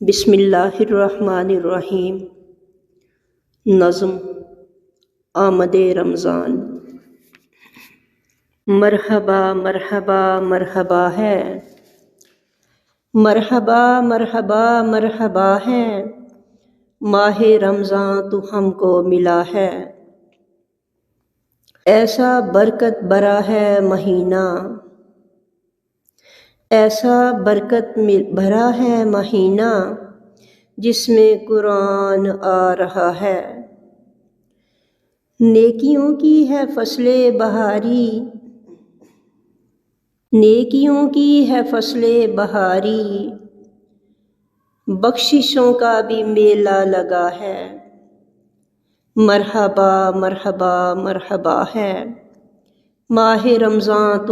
بسم اللہ الرحمن الرحیم۔ نظم آمد رمضان۔ مرحبا مرحبا مرحبا ہے، مرحبا مرحبا مرحبا ہے، ماہ رمضان تو ہم کو ملا ہے۔ ایسا برکت بھرا ہے مہینہ، ایسا برکت بھرا ہے مہینہ، جس میں قرآن آ رہا ہے۔ نیکیوں کی ہے فصل بہاری، نیکیوں کی ہے فصل بہاری، بخششوں کا بھی میلہ لگا ہے۔ مرحبا مرحبا مرحبا ہے، ماہ رمضان